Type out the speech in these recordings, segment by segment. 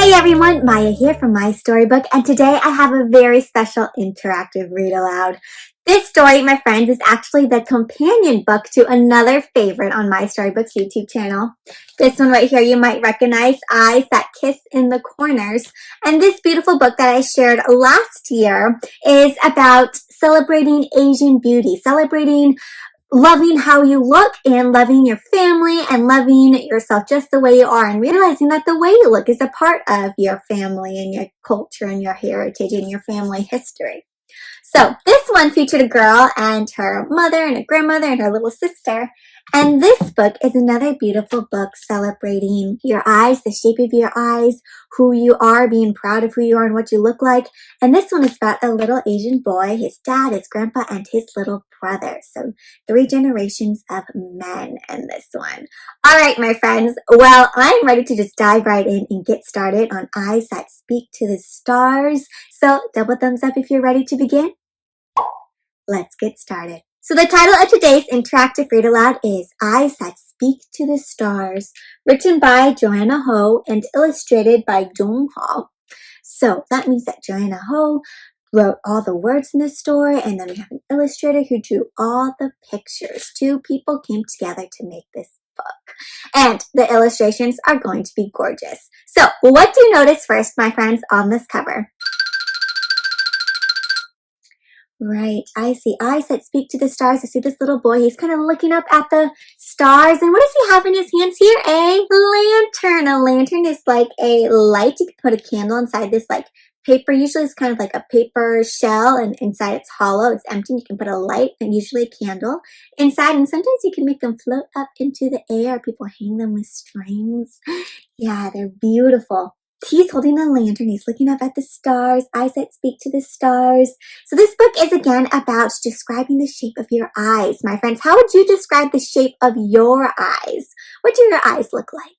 Hey everyone, Maya here from My Storybook, and today I have a very special interactive read aloud. This story, my friends, is actually the companion book to another favorite on My Storybook's YouTube channel. This one right here you might recognize, Eyes That Kiss in the Corners. And this beautiful book that I shared last year is about celebrating Asian beauty, celebrating loving how you look and loving your family and loving yourself just the way you are and realizing that the way you look is a part of your family and your culture and your heritage and your family history. So this one featured a girl and her mother and a grandmother and her little sister. And this book is another beautiful book celebrating your eyes, the shape of your eyes, who you are, being proud of who you are and what you look like. And this one is about a little Asian boy, his dad, his grandpa, and his little brother. So 3 generations of men in this one. All right, my friends. Well, I'm ready to just dive right in and get started on Eyes That Speak to the Stars. So double thumbs up if you're ready to begin. Let's get started. So the title of today's interactive read aloud is Eyes That Speak to the Stars, written by Johanna and illustrated by Jung Ho. So that means that Johanna wrote all the words in this story, and then we have an illustrator who drew all the pictures. 2 people came together to make this book. And the illustrations are going to be gorgeous. So what do you notice first, my friends, on this cover? Right, I see Eyes That Speak to the Stars. I see this little boy. He's kind of looking up at the stars. And what does he have in his hands here? A lantern. A lantern is like a light. You can put a candle inside this like paper. Usually it's kind of like a paper shell and inside it's hollow. It's empty. You can put a light and usually a candle inside. And sometimes you can make them float up into the air. People hang them with strings. Yeah, they're beautiful. He's holding a lantern. He's looking up at the stars, eyes that speak to the stars. So this book is again about describing the shape of your eyes. My friends, how would you describe the shape of your eyes? What do your eyes look like?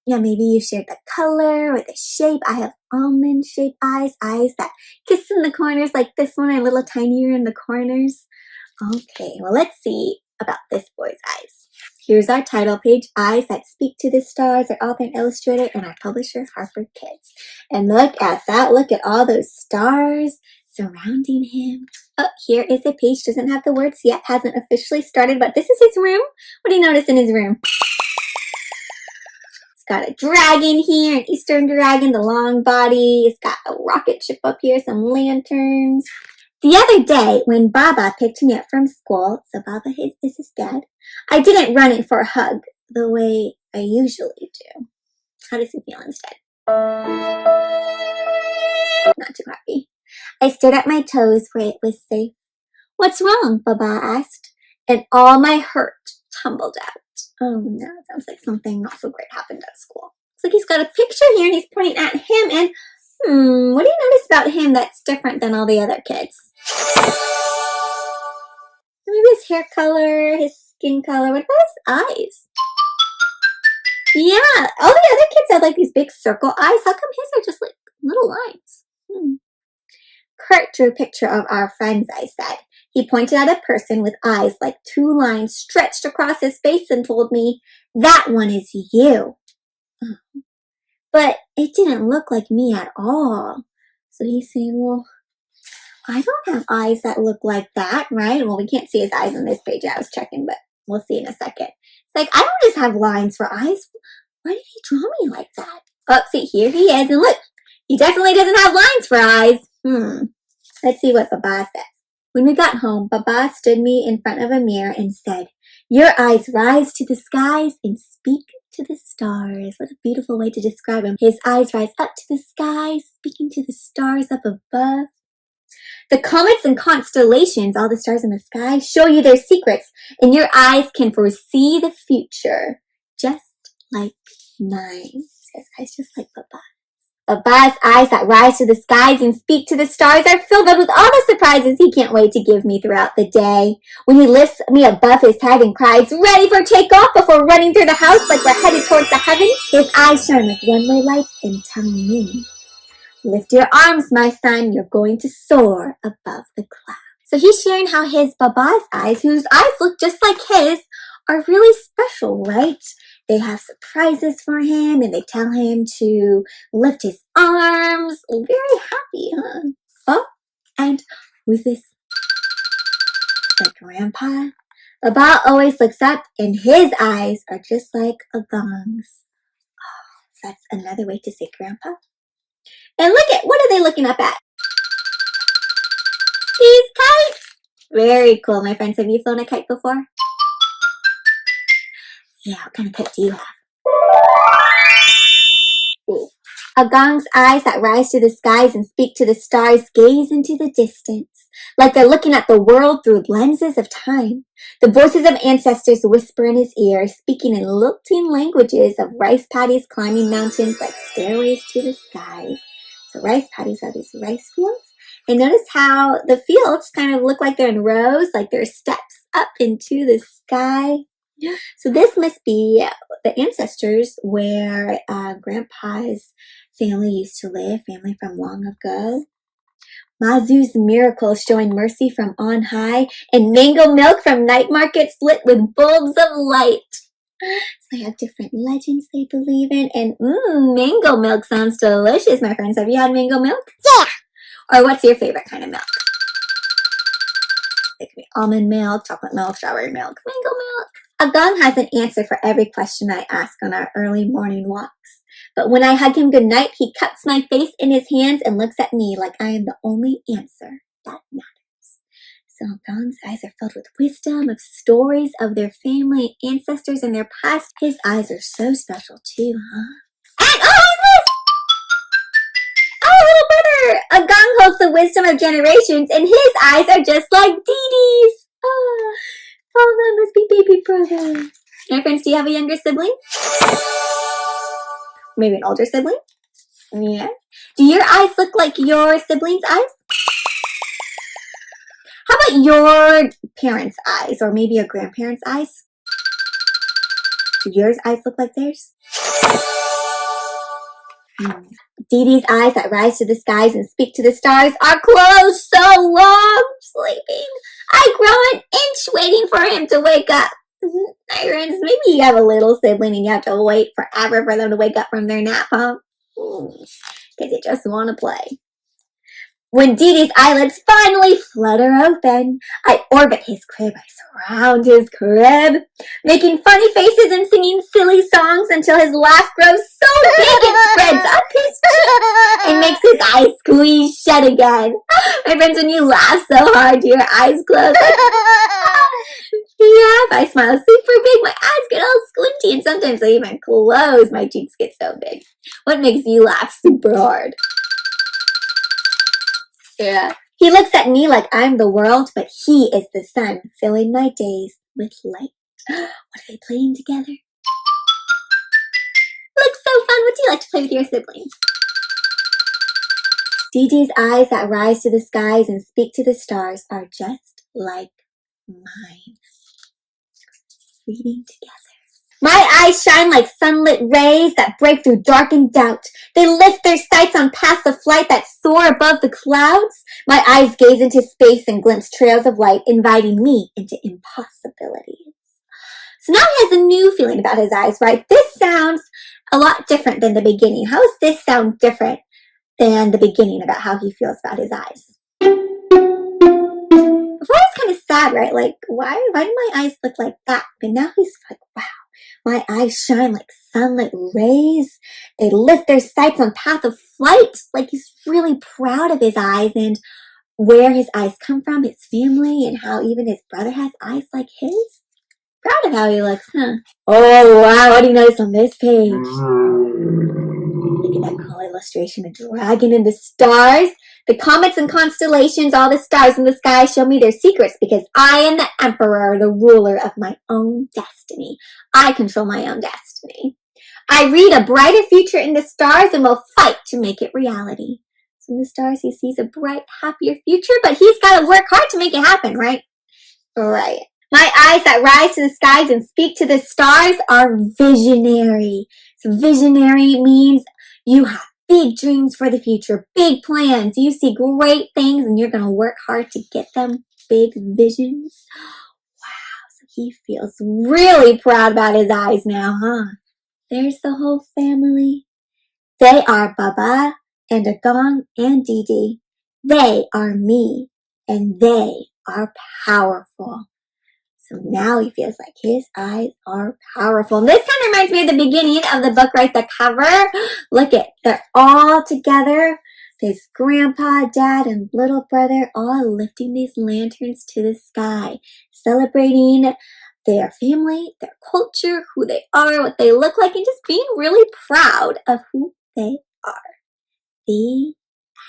Yeah, maybe you shared the color or the shape. I have almond-shaped eyes, eyes that kiss in the corners like this one, are a little tinier in the corners. Okay, well, let's see about this boy's eyes. Here's our title page, Eyes That Speak to the Stars, our author and illustrator, and our publisher, HarperKids. And look at that. Look at all those stars surrounding him. Oh, here is a page. Doesn't have the words yet. Hasn't officially started, but this is his room. What do you notice in his room? It's got a dragon here, an Eastern dragon, the long body. It's got a rocket ship up here, some lanterns. The other day, when Baba picked me up from school, so Baba is his dad, I didn't run in for a hug the way I usually do. How does he feel instead? Not too happy. I stared at my toes where it was safe. What's wrong? Baba asked, and all my hurt tumbled out. Oh no, it sounds like something not so great happened at school. Looks like he's got a picture here and he's pointing at him and what do you notice about him that's different than all the other kids? Maybe his hair color, his skin color. What about his eyes? Yeah, all the other kids have like these big circle eyes. How come his are just like little lines? Kurt drew a picture of our friends, I said. He pointed at a person with eyes like 2 lines stretched across his face and told me, that one is you. But it didn't look like me at all. So he's saying, well, I don't have eyes that look like that, right? Well, we can't see his eyes on this page. I was checking, but we'll see in a second. It's like, I don't just have lines for eyes. Why did he draw me like that? Oh, see, here he is. And look, he definitely doesn't have lines for eyes. Let's see what Baba says. When we got home, Baba stood me in front of a mirror and said, your eyes rise to the skies and speak to the stars. What a beautiful way to describe him. His eyes rise up to the sky, speaking to the stars up above. The comets and constellations, all the stars in the sky, show you their secrets, and your eyes can foresee the future, just like mine. His eyes just like Baba's. Baba's eyes that rise to the skies and speak to the stars are filled up with all the surprises he can't wait to give me throughout the day. When he lifts me above his head and cries, ready for takeoff before running through the house like we're headed towards the heavens, his eyes shine like runway lights and tell me, lift your arms, my son, you're going to soar above the clouds. So he's sharing how his Baba's eyes, whose eyes look just like his, are really special, right? They have surprises for him, and they tell him to lift his arms. Very happy, huh? Oh, and who's this? It's like Grandpa. Baba always looks up, and his eyes are just like a gong's. Oh, so that's another way to say Grandpa. And look at, what are they looking up at? These kites. Very cool, my friends. Have you flown a kite before? Yeah, what kind of kite do you have? Ooh. A gong's eyes that rise to the skies and speak to the stars gaze into the distance, like they're looking at the world through lenses of time. The voices of ancestors whisper in his ear, speaking in lilting languages of rice paddies climbing mountains like stairways to the skies. So rice paddies are these rice fields. And notice how the fields kind of look like they're in rows, like they're steps up into the sky. So this must be the ancestors where Grandpa's family used to live, family from long ago. Mazu's miracles showing mercy from on high, and mango milk from night markets lit with bulbs of light. So they have different legends they believe in, and mango milk sounds delicious, my friends. Have you had mango milk? Yeah! Or what's your favorite kind of milk? It could be almond milk, chocolate milk, strawberry milk, mango milk. A gong has an answer for every question I ask on our early morning walks. But when I hug him goodnight, he cups my face in his hands and looks at me like I am the only answer that matters. So Gong's eyes are filled with wisdom, of stories of their family, ancestors, and their past. His eyes are so special too, huh? And little brother! A gong holds the wisdom of generations, and his eyes are just like Dee Dee's. Oh, that must be baby brother. My friends, do you have a younger sibling? Maybe an older sibling? Yeah. Do your eyes look like your siblings' eyes? How about your parents' eyes, or maybe your grandparents' eyes? Do yours eyes look like theirs? Dee Dee's eyes that rise to the skies and speak to the stars are closed so long, sleeping. I grow an inch waiting for him to wake up. My friends, maybe you have a little sibling and you have to wait forever for them to wake up from their nap, huh? Because you just want to play. When Dee Dee's eyelids finally flutter open, I orbit his crib. I surround his crib, making funny faces and singing silly songs until his laugh grows so big it spreads up his cheeks and makes his eyes squeeze shut again. My friends, when you laugh so hard, do your eyes close? Yeah, if I smile super big, my eyes get all squinty, and sometimes I even close. My cheeks get so big. What makes you laugh super hard? Yeah. He looks at me like I'm the world, but he is the sun, filling my days with light. What are they playing together? Looks so fun. What do you like to play with your siblings? Dee Dee's eyes that rise to the skies and speak to the stars are just like mine. Reading together. My eyes shine like sunlit rays that break through darkened doubt. They lift their sights on paths of flight that soar above the clouds. My eyes gaze into space and glimpse trails of light, inviting me into impossibilities. So now he has a new feeling about his eyes, right? This sounds a lot different than the beginning. How does this sound different than the beginning about how he feels about his eyes? Before I was kind of sad, right? Like, why do my eyes look like that? But now he's like, wow. My eyes shine like sunlit rays. They lift their sights on path of flight. Like he's really proud of his eyes and where his eyes come from, his family, and how even his brother has eyes like his. Proud of how he looks, huh? Oh, wow. What do you notice on this page? Look at that cool illustration. A dragon and the stars. The comets and constellations, all the stars in the sky show me their secrets because I am the emperor, the ruler of my own destiny. I control my own destiny. I read a brighter future in the stars and will fight to make it reality. So in the stars, he sees a bright, happier future, but he's got to work hard to make it happen, right? Right. My eyes that rise to the skies and speak to the stars are visionary. So visionary means you have big dreams for the future, big plans. You see great things and you're going to work hard to get them. Big visions. Wow, so he feels really proud about his eyes now, huh? There's the whole family. They are Baba and Agong and Dee Dee. They are me, and they are powerful. So now he feels like his eyes are powerful. And this kind of reminds me of the beginning of the book, right? The cover. Look at, they're all together. There's Grandpa, Dad, and little brother all lifting these lanterns to the sky, celebrating their family, their culture, who they are, what they look like, and just being really proud of who they are. The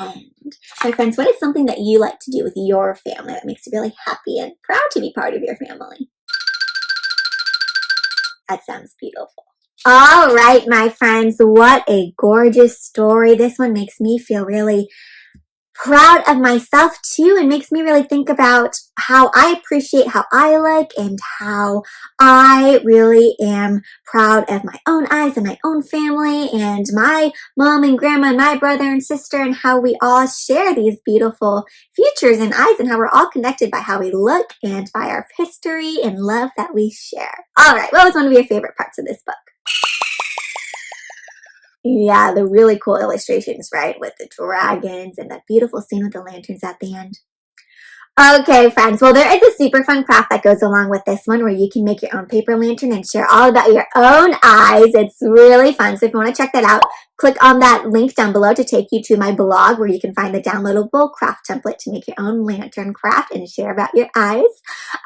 end. My friends, what is something that you like to do with your family that makes you really happy and proud to be part of your family? That sounds beautiful. All right, my friends, what a gorgeous story. This one makes me feel really proud of myself too, and makes me really think about how I appreciate how I look and how I really am proud of my own eyes and my own family and my mom and grandma and my brother and sister, and how we all share these beautiful features and eyes, and how we're all connected by how we look and by our history and love that we share. All right, what was one of your favorite parts of this book? Yeah, the really cool illustrations, right? With the dragons and that beautiful scene with the lanterns at the end. Okay, friends. Well, there is a super fun craft that goes along with this one where you can make your own paper lantern and share all about your own eyes. It's really fun. So if you want to check that out, click on that link down below to take you to my blog where you can find the downloadable craft template to make your own lantern craft and share about your eyes.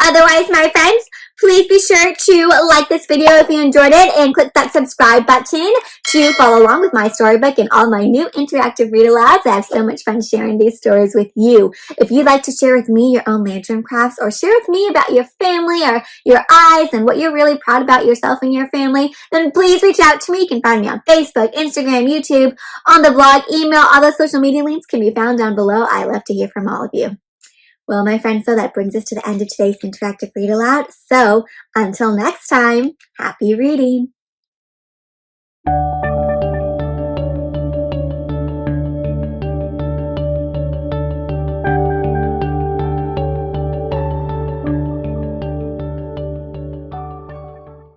Otherwise, my friends, please be sure to like this video if you enjoyed it and click that subscribe button to follow along with my storybook and all my new interactive read-alouds. I have so much fun sharing these stories with you. If you'd like to share with me your own lantern crafts, or share with me about your family or your eyes and what you're really proud about yourself and your family, then please reach out to me. You can find me on Facebook, Instagram, YouTube, on the blog, email. All the social media links can be found down below. I love to hear from all of you. Well, my friends, so that brings us to the end of today's interactive read aloud. So until next time, happy reading.